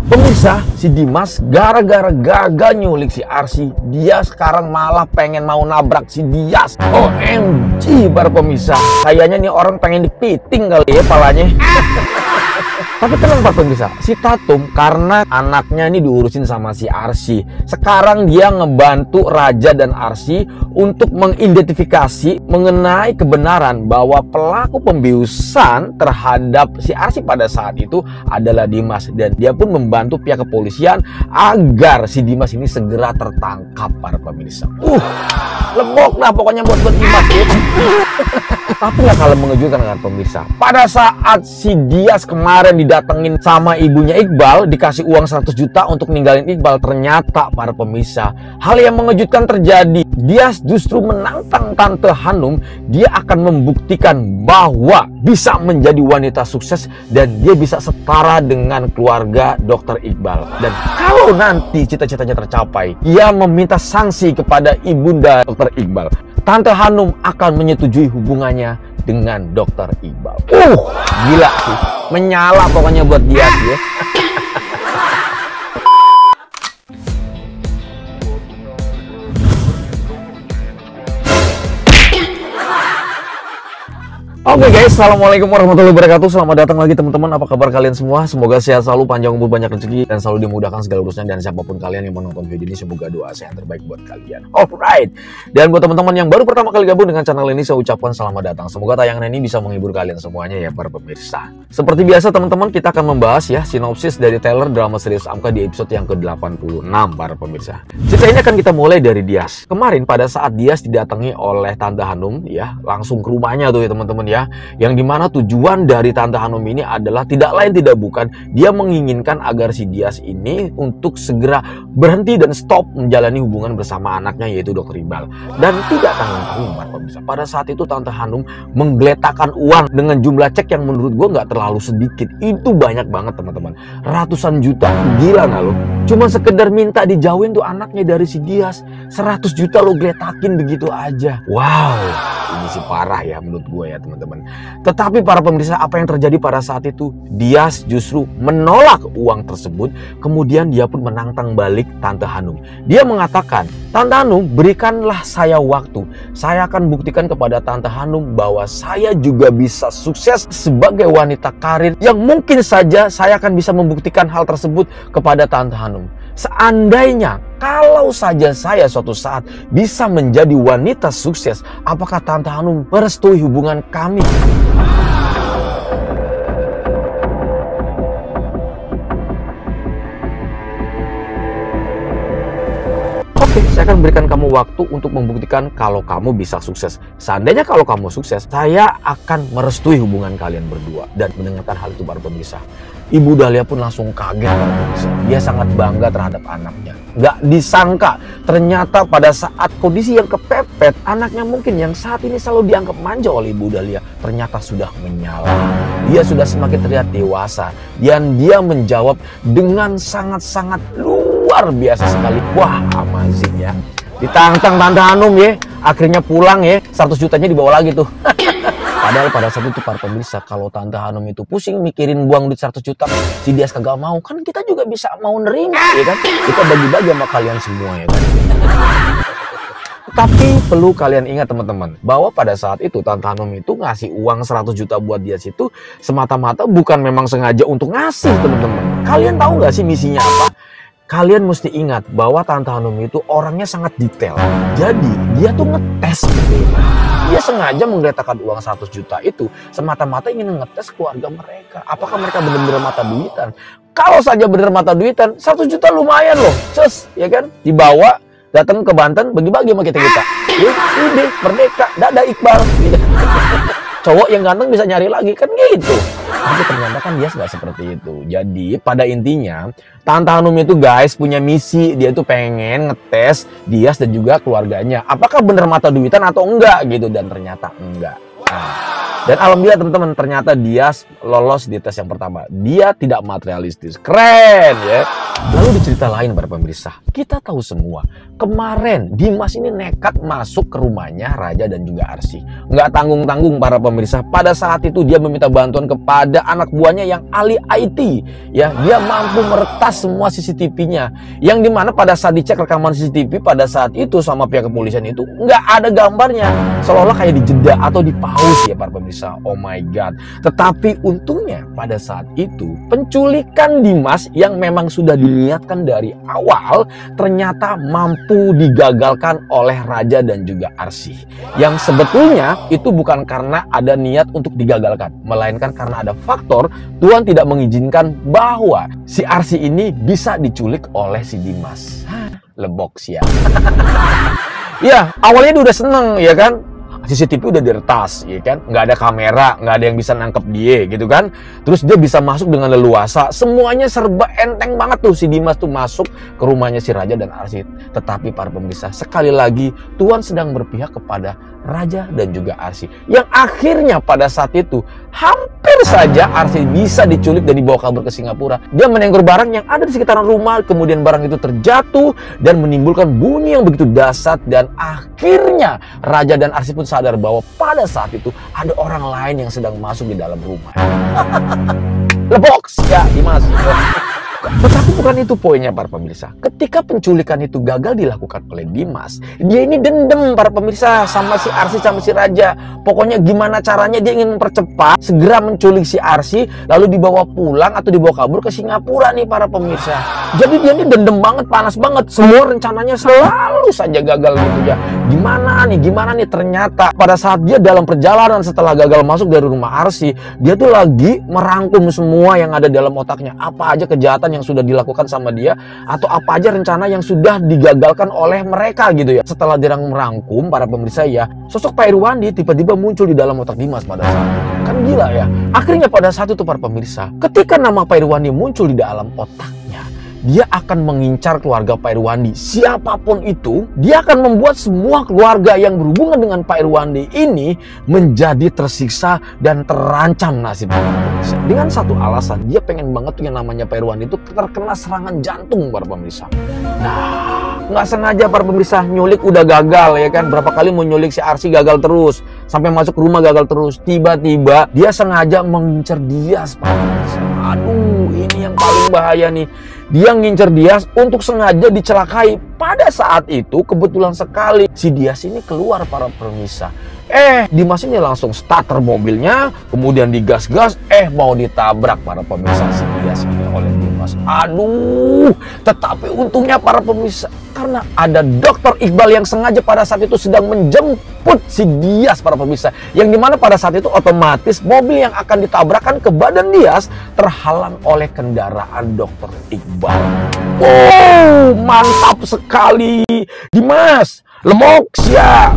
Pemirsa, si Dimas gara-gara gagal nyulik si Arsy, dia sekarang malah pengen mau nabrak si Dias. OMG para pemirsa, kayaknya nih orang pengen dipiting kali ya palanya. Tapi tenang Pak pemirsa, si Tatum karena anaknya ini diurusin sama si Arsy, sekarang dia ngebantu Raja dan Arsy untuk mengidentifikasi mengenai kebenaran bahwa pelaku pembiusan terhadap si Arsy pada saat itu adalah Dimas. Dan dia pun membantu pihak kepolisian agar si Dimas ini segera tertangkap para pemirsa. Lebok lah pokoknya buat Dimas ya. Tapi nggak kalah mengejutkan kan pemirsa, pada saat si Dias kemarin didatengin sama ibunya Iqbal, dikasih uang 100 juta untuk ninggalin Iqbal, ternyata para pemirsa hal yang mengejutkan terjadi. Dias justru menantang Tante Hanum, dia akan membuktikan bahwa bisa menjadi wanita sukses dan dia bisa setara dengan keluarga Dr. Iqbal. Dan kalau nanti cita-citanya tercapai, dia meminta sanksi kepada ibunda Dr. Iqbal. Tante Hanum akan menyetujui hubungannya dengan Dr. Iqbal. Gila sih, menyala pokoknya buat dia sih ya. Oke guys, assalamualaikum warahmatullahi wabarakatuh. Selamat datang lagi teman-teman. Apa kabar kalian semua? Semoga sehat selalu, panjang umur, banyak rezeki, dan selalu dimudahkan segala urusan. Dan siapapun kalian yang menonton video ini, semoga doa saya yang terbaik buat kalian. Alright. Dan buat teman-teman yang baru pertama kali gabung dengan channel ini, saya ucapkan selamat datang. Semoga tayangan ini bisa menghibur kalian semuanya ya para pemirsa. Seperti biasa teman-teman, kita akan membahas ya sinopsis dari trailer drama series Amka di episode yang ke-86 para pemirsa. Cerita ini akan kita mulai dari Dias. Kemarin pada saat Dias didatangi oleh Tante Hanum ya, langsung ke rumahnya tuh ya teman-teman ya. Yang dimana tujuan dari Tante Hanum ini adalah tidak lain tidak bukan, dia menginginkan agar si Dias ini untuk segera berhenti dan stop menjalani hubungan bersama anaknya yaitu Dr. Iqbal. Dan tidak tanggung-tanggung para pemirsa, pada saat itu Tante Hanum menggeletakkan uang dengan jumlah cek yang menurut gue nggak terlalu sedikit. Itu banyak banget teman-teman, ratusan juta. Gila nggak lo? Cuma sekedar minta dijauhin tuh anaknya dari si Dias. 100 juta lo geletakin begitu aja. Wow, ini sih parah ya menurut gue ya teman-teman. Tetapi para pemirsa, apa yang terjadi pada saat itu? Dias justru menolak uang tersebut. Kemudian dia pun menantang balik Tante Hanum. Dia mengatakan, Tante Hanum, berikanlah saya waktu. Saya akan buktikan kepada Tante Hanum bahwa saya juga bisa sukses sebagai wanita karir, yang mungkin saja saya akan bisa membuktikan hal tersebut kepada Tante Hanum. Seandainya kalau saja saya suatu saat bisa menjadi wanita sukses, apakah Tante Hanum merestui hubungan kami? Oke, saya akan berikan kamu waktu untuk membuktikan kalau kamu bisa sukses. Seandainya kalau kamu sukses, saya akan merestui hubungan kalian berdua. Dan mendengarkan hal itu para pemirsa, Ibu Dahlia pun langsung kaget para pemirsa. Dia sangat bangga terhadap anaknya. Gak disangka, ternyata pada saat kondisi yang kepepet, anaknya mungkin yang saat ini selalu dianggap manja oleh Ibu Dahlia, ternyata sudah menyala. Dia sudah semakin terlihat dewasa. Dan dia menjawab dengan sangat-sangat luar biasa sekali. Wah, amazing ya. Ditantang Tante Hanum ya, akhirnya pulang ya, 100 jutanya dibawa lagi tuh. Padahal pada saat itu para pemirsa, kalau Tante Hanum itu pusing mikirin buang duit 100 juta, si Dias kagak mau, kan kita juga bisa mau nerima ya kan. Kita bagi-bagi sama kalian semua ya kan. Tapi perlu kalian ingat teman-teman, bahwa pada saat itu Tante Hanum itu ngasih uang 100 juta buat Dias itu semata-mata bukan memang sengaja untuk ngasih teman-teman. Kalian tahu nggak sih misinya apa? Kalian mesti ingat bahwa Tante Hanum itu orangnya sangat detail. Jadi dia tuh ngetes gitu. Dia sengaja menggeletakkan uang 100 juta itu semata-mata ingin ngetes keluarga mereka. Apakah mereka benar-benar mata duitan? Kalau saja benar mata duitan, 100 juta lumayan loh. Cus, ya kan? Dibawa, datang ke Banten, bagi-bagi sama kita-kita. Udah, merdeka, dadah Iqbal. Gitu. Cowok yang ganteng bisa nyari lagi, kan gitu. Tapi ternyata kan Dias nggak seperti itu. Jadi pada intinya Tante Hanum itu guys punya misi. Dia tuh pengen ngetes Dias dan juga keluarganya, apakah bener mata duitan atau enggak gitu. Dan ternyata enggak. Nah, Dan alhamdulillah teman-teman, ternyata dia lolos di tes yang pertama. Dia tidak materialistis. Keren ya. Lalu di cerita lain para pemirsa, kita tahu semua, kemarin Dimas ini nekat masuk ke rumahnya Raja dan juga Arsy. Nggak tanggung-tanggung para pemirsa. Pada saat itu dia meminta bantuan kepada anak buahnya yang ahli IT. Ya, dia mampu meretas semua CCTV-nya. Yang dimana pada saat dicek rekaman CCTV pada saat itu sama pihak kepolisian itu nggak ada gambarnya. Seolah-olah kayak dijeda atau dipause ya para pemirsa. Oh my god. Tetapi untungnya pada saat itu penculikan Dimas yang memang sudah diniatkan dari awal ternyata mampu digagalkan oleh Raja dan juga Arsy. Yang sebetulnya itu bukan karena ada niat untuk digagalkan, melainkan karena ada faktor Tuhan tidak mengizinkan bahwa si Arsy ini bisa diculik oleh si Dimas. Lebok sih ya. Ya, awalnya dia udah seneng ya kan. CCTV udah diretas, ya kan? Nggak ada kamera, nggak ada yang bisa nangkep dia, gitu kan? Terus dia bisa masuk dengan leluasa. Semuanya serba enteng banget tuh si Dimas tuh masuk ke rumahnya si Raja dan Arsy. Tetapi para pemirsa, sekali lagi Tuhan sedang berpihak kepada Raja dan juga Arsy. Yang akhirnya pada saat itu hampir saja Arsy bisa diculik dan dibawa kabur ke Singapura. Dia menenggur barang yang ada di sekitaran rumah, kemudian barang itu terjatuh dan menimbulkan bunyi yang begitu dahsyat, dan akhirnya Raja dan Arsy pun sadar bahwa pada saat itu ada orang lain yang sedang masuk di dalam rumah. Leboks ya Dimas. Tetapi bukan itu poinnya para pemirsa. Ketika penculikan itu gagal dilakukan oleh Dimas, dia ini dendam para pemirsa sama si Arsy sama si Raja. Pokoknya gimana caranya dia ingin mempercepat segera menculik si Arsy lalu dibawa pulang atau dibawa kabur ke Singapura nih para pemirsa. Jadi dia ini dendam banget, panas banget. Semua rencananya selalu saja gagal gitu ya. Gimana nih ternyata pada saat dia dalam perjalanan setelah gagal masuk dari rumah Arsy, dia tuh lagi merangkum semua yang ada dalam otaknya. Apa aja kejahatan yang sudah dilakukan sama dia, atau apa aja rencana yang sudah digagalkan oleh mereka gitu ya. Setelah dia merangkum para pemirsa ya, sosok Pak Irwandi tiba-tiba muncul di dalam otak Dimas pada saat itu. Kan gila ya. Akhirnya pada saat itu para pemirsa, ketika nama Pak Irwandi muncul di dalam otaknya, dia akan mengincar keluarga Pak Irwandi. Siapapun itu, dia akan membuat semua keluarga yang berhubungan dengan Pak Irwandi ini menjadi tersiksa dan terancam nasibnya. Dengan satu alasan, dia pengen banget tuh yang namanya Pak Irwandi itu terkena serangan jantung para pemirsa. Nah, nggak sengaja para pemirsa, nyulik udah gagal ya kan. Berapa kali mau nyulik si Arsy gagal terus. Sampai masuk ke rumah gagal terus. Tiba-tiba dia sengaja mengincar Dias para pemirsa. Aduh, ini yang paling bahaya nih. Dia ngincer Dias untuk sengaja dicelakai. Pada saat itu kebetulan sekali si Dias ini keluar para pemirsa. Dimas ini langsung starter mobilnya, kemudian digas-gas, mau ditabrak para pemirsa si Dias ini oleh Dimas. Aduh, tetapi untungnya para pemirsa, karena ada Dr. Iqbal yang sengaja pada saat itu sedang menjemput si Dias para pemirsa. Yang dimana pada saat itu otomatis mobil yang akan ditabrakkan ke badan Dias terhalang oleh kendaraan Dr. Iqbal. Oh, mantap sekali. Dimas, lemok ya.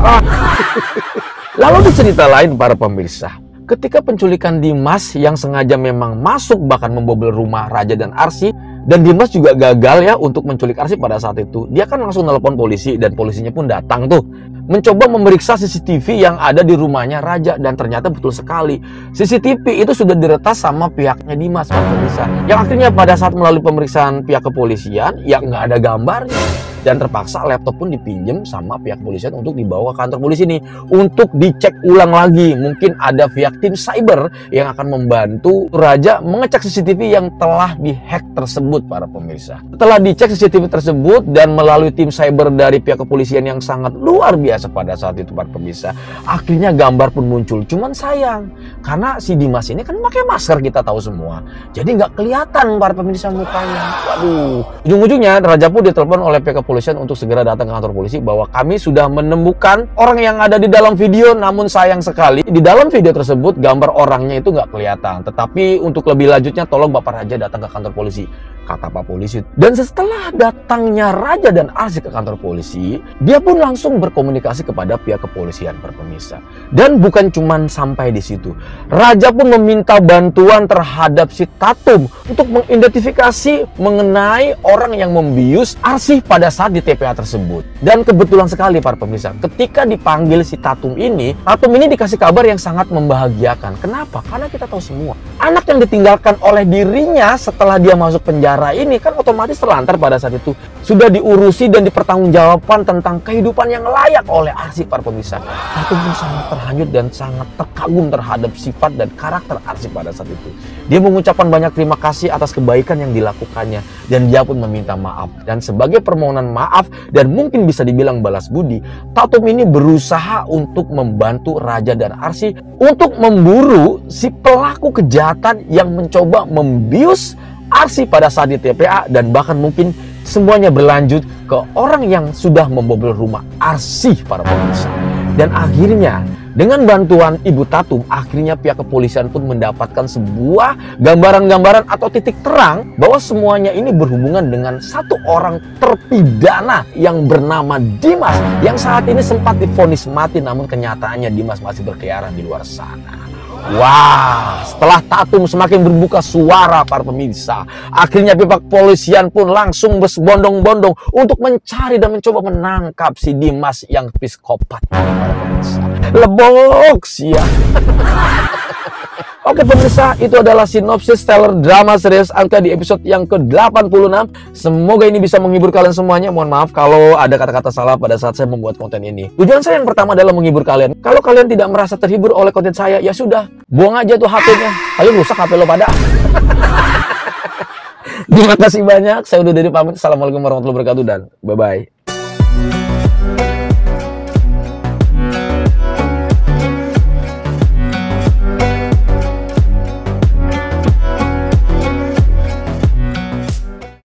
Lalu di cerita lain para pemirsa, ketika penculikan Dimas yang sengaja memang masuk bahkan membobol rumah Raja dan Arsy, dan Dimas juga gagal ya untuk menculik Arsy pada saat itu, dia kan langsung nelpon polisi dan polisinya pun datang tuh mencoba memeriksa CCTV yang ada di rumahnya Raja, dan ternyata betul sekali CCTV itu sudah diretas sama pihaknya Dimas para pemirsa. Yang akhirnya pada saat melalui pemeriksaan pihak kepolisian ya nggak ada gambarnya. Dan terpaksa laptop pun dipinjam sama pihak kepolisian untuk dibawa ke kantor polisi nih untuk dicek ulang lagi. Mungkin ada pihak tim cyber yang akan membantu Raja mengecek CCTV yang telah dihack tersebut para pemirsa. Setelah dicek CCTV tersebut dan melalui tim cyber dari pihak kepolisian yang sangat luar biasa pada saat itu para pemirsa, akhirnya gambar pun muncul. Cuman sayang karena si Dimas ini kan pakai masker, kita tahu semua, jadi nggak kelihatan para pemirsa mukanya. Waduh, ujung-ujungnya Raja pun ditelepon oleh pihak kepolisian untuk segera datang ke kantor polisi bahwa kami sudah menemukan orang yang ada di dalam video. Namun sayang sekali di dalam video tersebut gambar orangnya itu nggak kelihatan. Tetapi untuk lebih lanjutnya tolong Bapak Raja datang ke kantor polisi. kata Pak Polisi. Dan setelah datangnya Raja dan Arsy ke kantor polisi, dia pun langsung berkomunikasi kepada pihak kepolisian, para pemirsa. Dan bukan cuma sampai di situ. Raja pun meminta bantuan terhadap si Tatum untuk mengidentifikasi mengenai orang yang membius Arsy pada saat di TPA tersebut. Dan kebetulan sekali para pemirsa, ketika dipanggil si Tatum ini dikasih kabar yang sangat membahagiakan. Kenapa? Karena kita tahu semua, anak yang ditinggalkan oleh dirinya setelah dia masuk penjara ini kan otomatis terlantar pada saat itu. Sudah diurusi dan dipertanggungjawabkan tentang kehidupan yang layak oleh Arsy, para pemirsa. Tatum pun sangat terhanyut dan sangat terkagum terhadap sifat dan karakter Arsy pada saat itu. Dia mengucapkan banyak terima kasih atas kebaikan yang dilakukannya dan dia pun meminta maaf. Dan sebagai permohonan maaf dan mungkin bisa dibilang balas budi, Tatum ini berusaha untuk membantu Raja dan Arsy untuk memburu si pelaku kejahatan yang mencoba membius Arsy pada saat di TPA, dan bahkan mungkin semuanya berlanjut ke orang yang sudah membobol rumah Arsy, para pemirsa. Dan akhirnya dengan bantuan Ibu Tatum, akhirnya pihak kepolisian pun mendapatkan sebuah gambaran-gambaran atau titik terang bahwa semuanya ini berhubungan dengan satu orang terpidana yang bernama Dimas, yang saat ini sempat divonis mati, namun kenyataannya Dimas masih berkeliaran di luar sana. Wah, setelah Tatum semakin berbuka suara, para pemirsa, akhirnya pihak kepolisian pun langsung berbondong-bondong untuk mencari dan mencoba menangkap si Dimas yang psikopat, para pemirsa. Lebok ya. Oke pemirsa, itu adalah sinopsis trailer drama series Angka di episode yang ke-86. Semoga ini bisa menghibur kalian semuanya. Mohon maaf kalau ada kata-kata salah pada saat saya membuat konten ini. Tujuan saya yang pertama adalah menghibur kalian. Kalau kalian tidak merasa terhibur oleh konten saya, ya sudah, buang aja tuh HP-nya. Kalian rusak HP lo pada. Terima kasih banyak. Saya udah dari pamit. Assalamualaikum warahmatullahi wabarakatuh dan bye-bye.